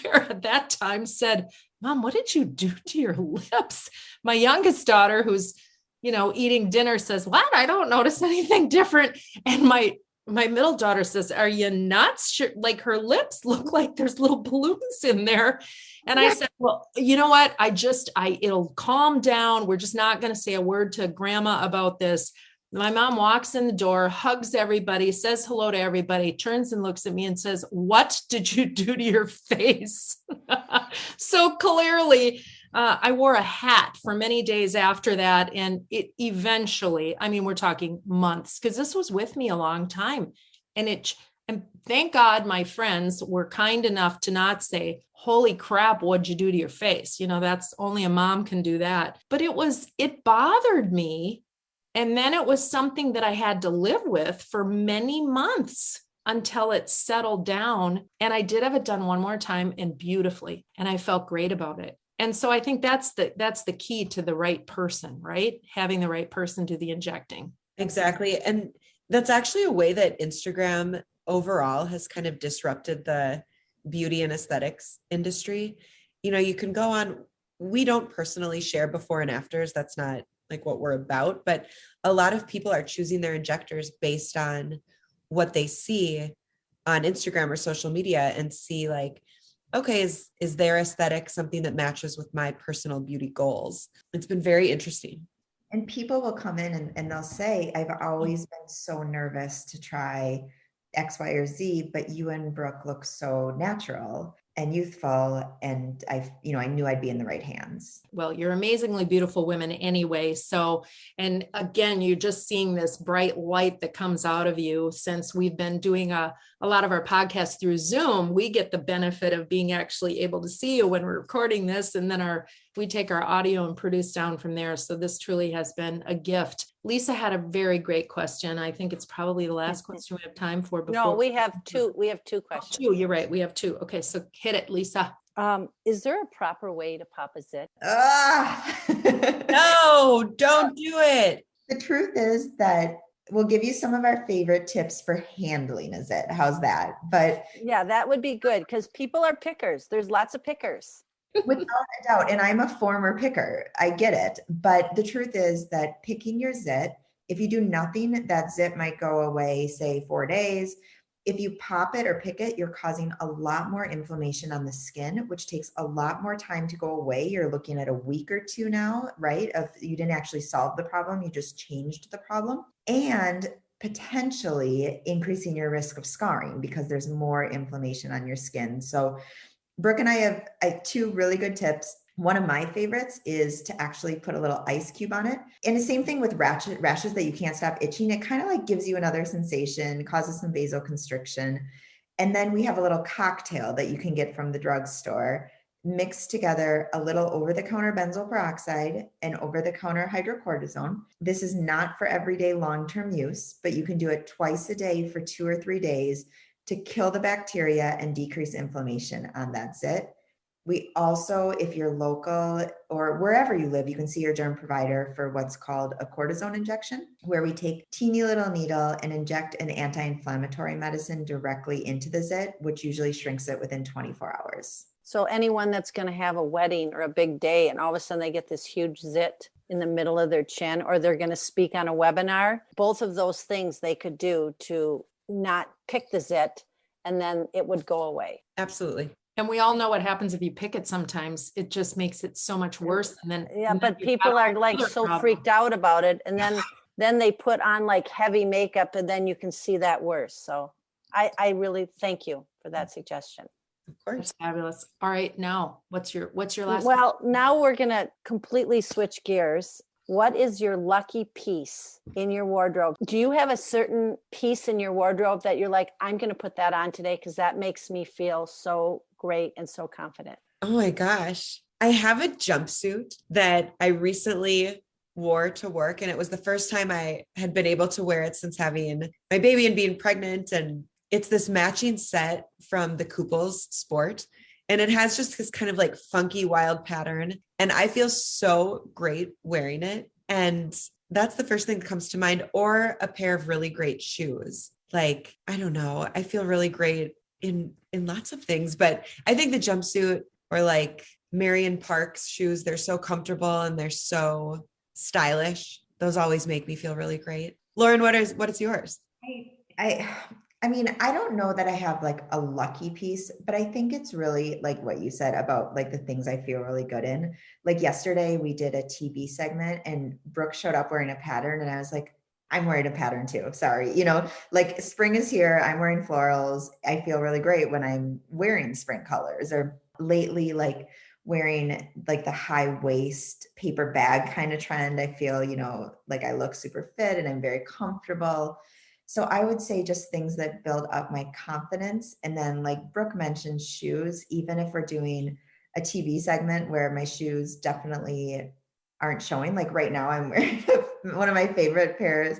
at that time, said, Mom, what did you do to your lips? My youngest daughter, who's eating dinner, says, what? I don't notice anything different. And my middle daughter says, are you nuts? Like her lips look like there's little balloons in there. And I said, well, you know what? It'll calm down. We're just not going to say a word to grandma about this. My mom walks in the door, hugs everybody, says hello to everybody, turns and looks at me and says, what did you do to your face? So clearly, I wore a hat for many days after that. And it eventually, we're talking months, because this was with me a long time. And thank God my friends were kind enough to not say, holy crap, what'd you do to your face? That's only a mom can do that. But it bothered me. And then it was something that I had to live with for many months until it settled down. And I did have it done one more time, and beautifully. And I felt great about it. And so I think that's the key to the right person, right? Having the right person do the injecting. Exactly. And that's actually a way that Instagram overall has kind of disrupted the beauty and aesthetics industry. You can go on, we don't personally share before and afters. That's not like what we're about, but a lot of people are choosing their injectors based on what they see on Instagram or social media and see like, okay, is their aesthetic something that matches with my personal beauty goals? It's been very interesting. And people will come in and they'll say, I've always been so nervous to try X, Y, or Z, but you and Brooke look so natural and youthful. And I knew I'd be in the right hands. Well, you're amazingly beautiful women anyway. So, and again, you're just seeing this bright light that comes out of you. Since we've been doing a lot of our podcasts through Zoom, we get the benefit of being actually able to see you when we're recording this, and then we take our audio and produce down from there. So this truly has been a gift. Lisa had a very great question. I think it's probably the last question we have time for. No, we have two questions. Two, you're right. We have two. Okay, so hit it, Lisa. Is there a proper way to pop a zit? No, don't do it. The truth is that we'll give you some of our favorite tips for handling a zit. How's that? But yeah, that would be good because people are pickers. There's lots of pickers. Without a doubt. And I'm a former picker. I get it. But the truth is that picking your zit, if you do nothing, that zit might go away, say 4 days. If you pop it or pick it, you're causing a lot more inflammation on the skin, which takes a lot more time to go away. You're looking at a week or two now, right? You didn't actually solve the problem. You just changed the problem. And potentially increasing your risk of scarring because there's more inflammation on your skin. So Brooke and I have two really good tips. One of my favorites is to actually put a little ice cube on it. And the same thing with rashes that you can't stop itching. It kind of like gives you another sensation, causes some vasoconstriction. And then we have a little cocktail that you can get from the drugstore. Mix together a little over-the-counter benzoyl peroxide and over-the-counter hydrocortisone. This is not for everyday long-term use, but you can do it twice a day for 2 or 3 days to kill the bacteria and decrease inflammation on that zit. We also, if you're local or wherever you live, you can see your derm provider for what's called a cortisone injection, where we take teeny little needle and inject an anti-inflammatory medicine directly into the zit, which usually shrinks it within 24 hours. So anyone that's going to have a wedding or a big day and all of a sudden they get this huge zit in the middle of their chin, or they're going to speak on a webinar, both of those things they could do to not pick the zit, and then it would go away. Absolutely. And we all know what happens if you pick it sometimes. It just makes it so much worse. And then but people are like so freaked out about it. And then they put on like heavy makeup and then you can see that worse. So I really thank you for that suggestion. Of course. That's fabulous. All right. Now what's your last? Well, now we're going to completely switch gears. What is your lucky piece in your wardrobe? Do you have a certain piece in your wardrobe that you're like, I'm going to put that on today because that makes me feel so great and so confident? Oh my gosh. I have a jumpsuit that I recently wore to work, and it was the first time I had been able to wear it since having my baby and being pregnant. And it's this matching set from the Kooples Sport. And it has just this kind of like funky, wild pattern. And I feel so great wearing it. And that's the first thing that comes to mind. Or a pair of really great shoes. Like, I don't know. I feel really great in lots of things. But I think the jumpsuit or like Marion Park's shoes, they're so comfortable and they're so stylish. Those always make me feel really great. Lauren, what is yours? I mean, I don't know that I have like a lucky piece, but I think it's really like what you said about like the things I feel really good in. Like yesterday we did a TV segment and Brooke showed up wearing a pattern and I was like, I'm wearing a pattern too. Sorry. Like spring is here. I'm wearing florals. I feel really great when I'm wearing spring colors, or lately, like wearing like the high waist paper bag kind of trend. I feel, like I look super fit and I'm very comfortable. So I would say just things that build up my confidence. And then like Brooke mentioned, shoes, even if we're doing a TV segment where my shoes definitely aren't showing. Like right now I'm wearing one of my favorite pairs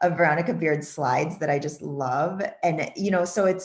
of Veronica Beard slides that I just love. And, so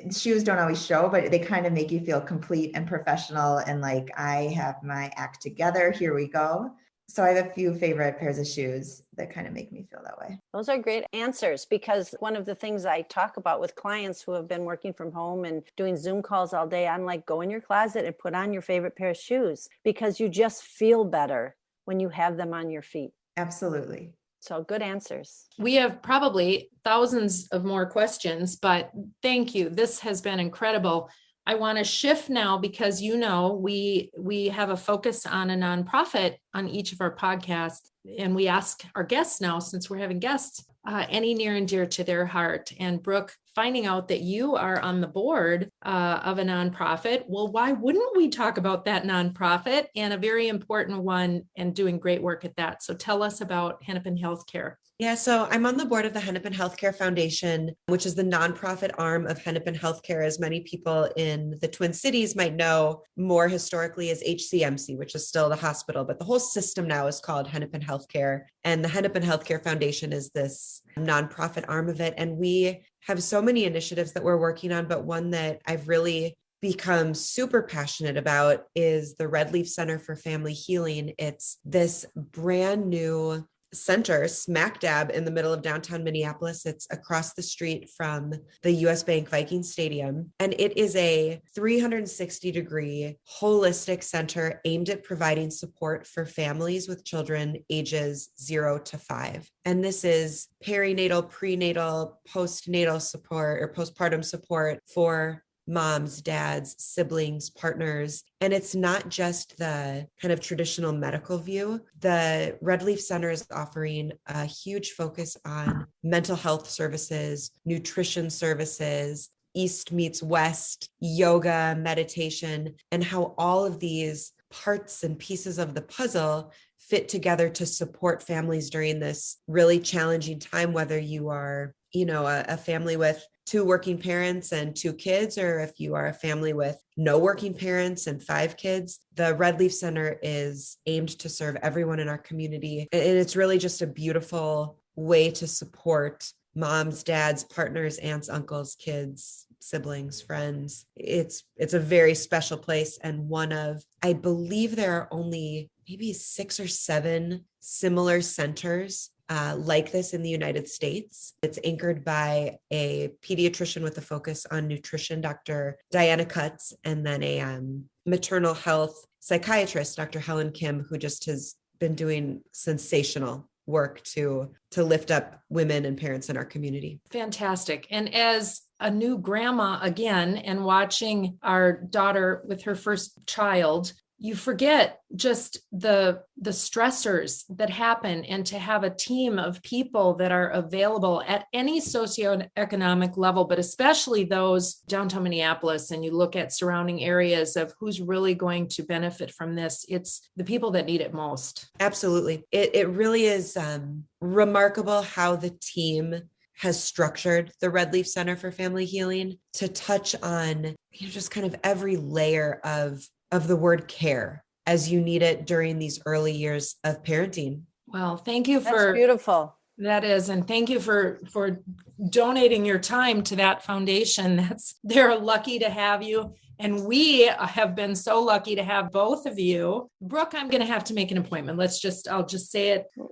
shoes don't always show, but they kind of make you feel complete and professional. And like, I have my act together. Here we go. So I have a few favorite pairs of shoes that kind of make me feel that way. Those are great answers, because one of the things I talk about with clients who have been working from home and doing Zoom calls all day, I'm like, go in your closet and put on your favorite pair of shoes, because you just feel better when you have them on your feet. Absolutely. So good answers. We have probably thousands of more questions, but thank you. This has been incredible. I want to shift now because, we have a focus on a nonprofit on each of our podcasts. And we ask our guests now, since we're having guests, any near and dear to their heart. And Brooke, finding out that you are on the board of a nonprofit, well, why wouldn't we talk about that nonprofit, and a very important one, and doing great work at that? So tell us about Hennepin Healthcare. Yeah, so I'm on the board of the Hennepin Healthcare Foundation, which is the nonprofit arm of Hennepin Healthcare, as many people in the Twin Cities might know more historically as HCMC, which is still the hospital, but the whole system now is called Hennepin Healthcare. And the Hennepin Healthcare Foundation is this nonprofit arm of it. And we have so many initiatives that we're working on, but one that I've really become super passionate about is the Red Leaf Center for Family Healing. It's this brand new center smack dab in the middle of downtown Minneapolis. It's across the street from the US Bank Viking Stadium. And it is a 360-degree holistic center aimed at providing support for families with children ages 0 to 5. And this is perinatal, prenatal, postnatal support or postpartum support for moms, dads, siblings, partners. And it's not just the kind of traditional medical view. The Red Leaf Center is offering a huge focus on mental health services, nutrition services, East meets West, yoga, meditation, and how all of these parts and pieces of the puzzle fit together to support families during this really challenging time, whether you are, a family with 2 working parents and 2 kids, or if you are a family with no working parents and 5 kids. The Red Leaf Center is aimed to serve everyone in our community. And it's really just a beautiful way to support moms, dads, partners, aunts, uncles, kids, siblings, friends. It's a very special place, and one of, I believe there are only maybe 6 or 7 similar centers like this in the United States. It's anchored by a pediatrician with a focus on nutrition, Dr. Diana Cutts, and then a maternal health psychiatrist, Dr. Helen Kim, who just has been doing sensational work to lift up women and parents in our community. Fantastic. And as a new grandma again, and watching our daughter with her first child, you forget just the stressors that happen, and to have a team of people that are available at any socioeconomic level, but especially those downtown Minneapolis, and you look at surrounding areas of who's really going to benefit from this. It's the people that need it most. Absolutely. It really is remarkable how the team has structured the Red Leaf Center for Family Healing to touch on just kind of every layer of the word care as you need it during these early years of parenting. Well, thank you That's beautiful. That is, and thank you for donating your time to that foundation. They're lucky to have you. And we have been so lucky to have both of you. Brooke, I'm going to have to make an appointment. I'll just say it. I'm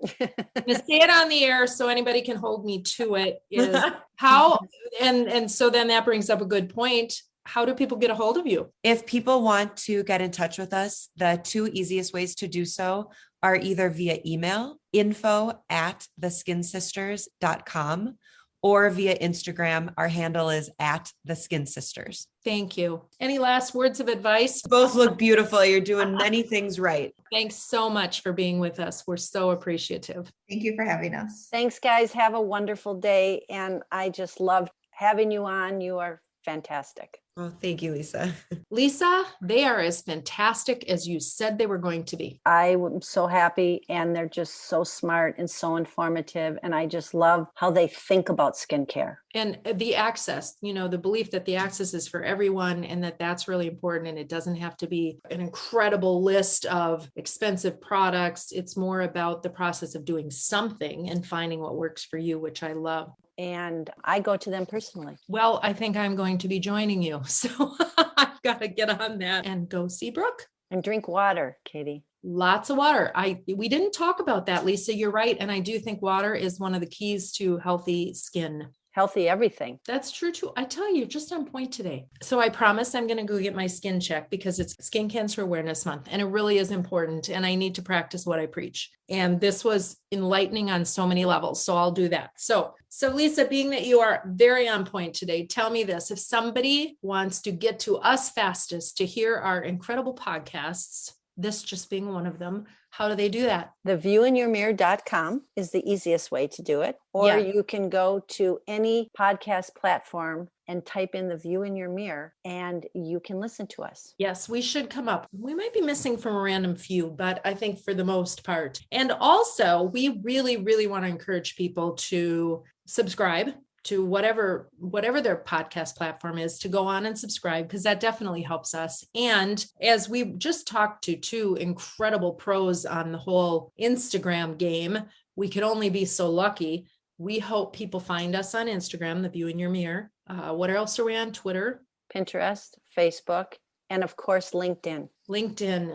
going to say it on the air so anybody can hold me to it. Is how, and so then that brings up a good point. How do people get a hold of you? If people want to get in touch with us, the 2 easiest ways to do so are either via email, info@theskinsisters.com, or via Instagram. Our handle is @theskinsisters. Thank you. Any last words of advice? Both look beautiful. You're doing many things right. Thanks so much for being with us. We're so appreciative. Thank you for having us. Thanks, guys. Have a wonderful day. And I just loved having you on. You are fantastic. Oh, thank you, Lisa. Lisa, they are as fantastic as you said they were going to be. I am so happy, and they're just so smart and so informative. And I just love how they think about skincare. And the access, the belief that the access is for everyone, and that's really important. And it doesn't have to be an incredible list of expensive products. It's more about the process of doing something and finding what works for you, which I love. And I go to them personally. Well, I think I'm going to be joining you. So I've got to get on that and go see Brooke. And drink water, Katie. Lots of water. We didn't talk about that, Lisa. You're right. And I do think water is one of the keys to healthy skin. healthy everything. That's true too. I tell you, just on point today. So I promise I'm going to go get my skin checked because it's Skin Cancer Awareness Month and it really is important and I need to practice what I preach. And this was enlightening on so many levels. So I'll do that. So Lisa, being that you are very on point today, tell me this. If somebody wants to get to us fastest to hear our incredible podcasts, this just being one of them, how do they do that? Theviewinyourmirror.com is the easiest way to do it. Or you can go to any podcast platform and type in The View in Your Mirror and you can listen to us. Yes, we should come up. We might be missing from a random few, but I think for the most part. And also, we really, really want to encourage people to subscribe to whatever their podcast platform is, to go on and subscribe, because that definitely helps us. And as we just talked to two incredible pros on the whole Instagram game, we could only be so lucky. We hope people find us on Instagram, The View in Your Mirror. What else are we on? Twitter? Pinterest, Facebook, and of course, LinkedIn. LinkedIn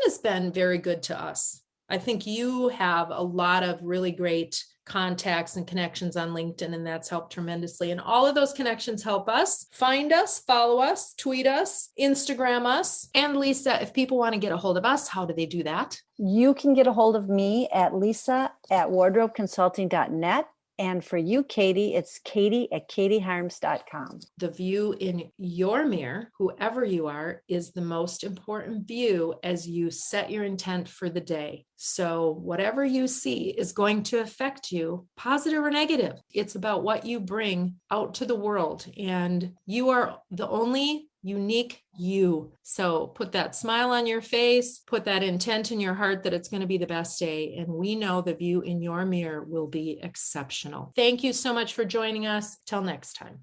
has been very good to us. I think you have a lot of really great contacts and connections on LinkedIn, and that's helped tremendously. And all of those connections help us. Find us, follow us, tweet us, Instagram us. And Lisa, if people want to get a hold of us, how do they do that? You can get a hold of me at lisa@wardrobeconsulting.net. And for you, Katie, it's katie@katieharms.com. The view in your mirror, whoever you are, is the most important view as you set your intent for the day. So whatever you see is going to affect you, positive or negative. It's about what you bring out to the world. And you are the only unique you. So put that smile on your face, put that intent in your heart that it's going to be the best day. And we know the view in your mirror will be exceptional. Thank you so much for joining us. Till next time.